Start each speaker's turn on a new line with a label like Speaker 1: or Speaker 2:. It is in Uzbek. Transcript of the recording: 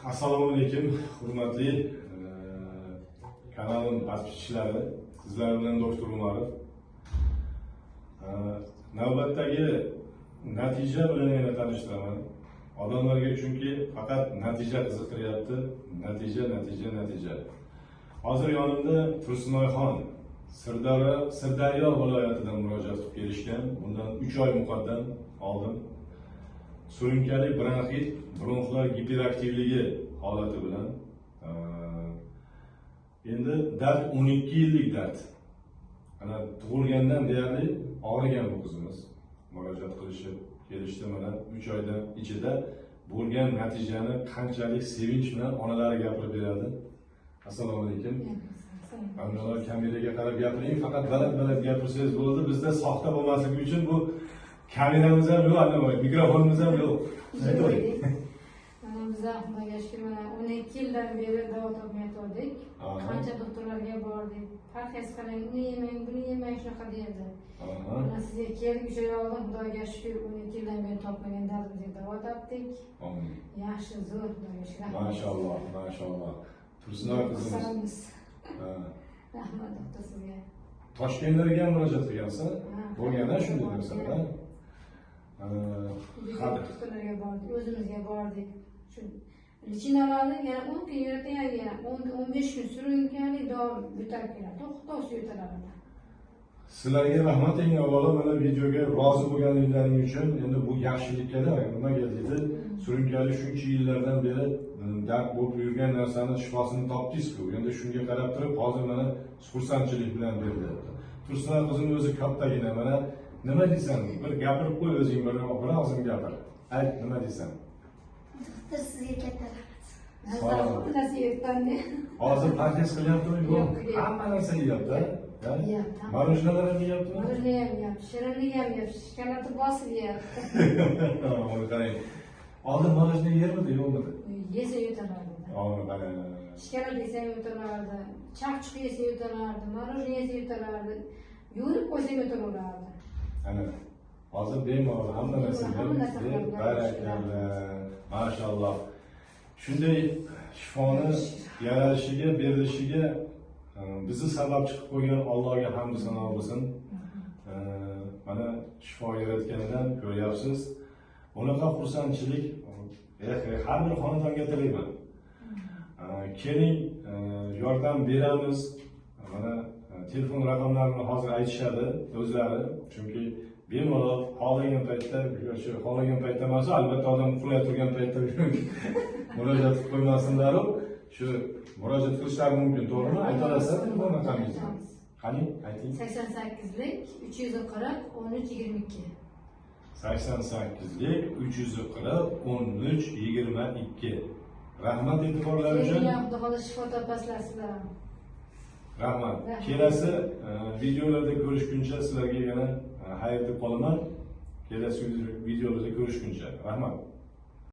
Speaker 1: Assalomu alaykum, hurmatli kanalim podpischilari, sizlar bilan doktor Umarov. Navbatdagi natija bilan yana tanishtiraman. Odamlarga chunki faqat natija qiziqtiryapti. Natija. Hozir yonimda Tursunoyxon Sirdaryo viloyatidan murojaat qilib kelishgan. Bundan 3 oy muqaddam oldin surunkali bronxit, bronxlar giperaktivligi holati bilan endi dard 12 yillik dard. Ana tug'ilgandan deyarli og'rigan bu qizimiz. Murojaat qilishib kelishdi, mana 3 oydan ichida bo'lgan natijani qanchalik sevinch bilan onalari gapirib beradi. Assalomu alaykum. Onalar kameraga qarab gapiring, faqat baland gapirsangiz bo'ldi. Bizda soxta bo'lmasligi uchun bu kameramiz ham yo'q, mikrofonimiz ham yo'q. Aytaylik.
Speaker 2: Bizlar Xudoga shukr, mana 12 yildan beri davo topmay turdik. Qancha doktorlarga bordik. Parhez qiling, uni yemang, buni yemang, shunaqa deydi. Mana sizga keldik, o'sha yoqdan Xudoga shukr, 12 yildan beri topmagan dardimizga davo topdik. Yaxshi, zo'r, Xudoga shukr.
Speaker 1: Maşallah. Tursunoy qizimiz.
Speaker 2: Rahmat doktor sizga.
Speaker 1: Toshkentlarga ham murojaat qilgansiz? Bo'lganda shunday narsalar.
Speaker 2: Doktorlarga bordik, o'zimizga bordik. Shu lichinalarni yana 10 kun yuritgan, yana 10-15 kun surunkali dori yutarib keladi. To'xtovsiz yutalardi.
Speaker 1: Sizlarga rahmat, eng avvalo mana videoga rozi bo'lganliklaring uchun. Endi bu yaxshilikka-da nimaga deydi? Surunkali shuncha yillardan beri dard bo'lib yurgan narsani shifosini topdingiz-ku. Endi shunga qarab turib, hozir mana xursandchilik bilan berilyapti. Tursunoy qizim o'zi kattagina, mana nima deysan? Bir gapirib qo'y o'zing, bir og'zing gapir. Ayt, nima deysan?
Speaker 2: Doktor sizga katta rahmat.
Speaker 1: Hozir parhez qilyaptimi? Yo'q. Hamma narsa yeyapti. Marojnalar ham yeyaptimi?
Speaker 2: Marojna ham yeyapti, shirinlik ham yeyapti, shokoladi bosib yeyapti.
Speaker 1: Mana qarang. Oldin marojna yermidi, yo'qmidi?
Speaker 2: Yesa yutalardi.
Speaker 1: Qarang.
Speaker 2: Shokolad yesa yutalardi, chaqchuq yesa yutalardi, marojna yesa yutalardi, yuvib qo'ysa yutalardi.
Speaker 1: Ana, hozir bemalol hamma narsa barakallah. Maşallah. Shunday shifoni yaralishiga, berilishiga bizni sabab chiqib qo'ygan Allohga hamd sano bo'lsin. Mana shifo yaratganidan ko'ryapsiz. Bunaqa xursandchilik har bir xonadonga tilayman. Keling, yordam beramiz. Mana telefon raqamlarini hozir aytishadi o'zlari. Chunki bemalol xohlagan paytda, xohlagan paytda emas, albatta odam uxlay turgan paytda murojaat qilib qo'ymasinlar. Shu murojaat qilishlari mumkin, to'g'rimi? Ayta olasizlar telefon raqamingizni. Qani, ayting.
Speaker 2: 88lik 340 1322.
Speaker 1: 88lik 340 1322. Rahmat e'tiborlar uchun.
Speaker 2: Xudo xohlasa shifo topasizlar sizlar ham.
Speaker 1: Rahmat. Kelasi videolarda ko'rishguncha sizlarga yana xayr deb qolaman. Kelasi videolarda ko'rishguncha. Rahmat.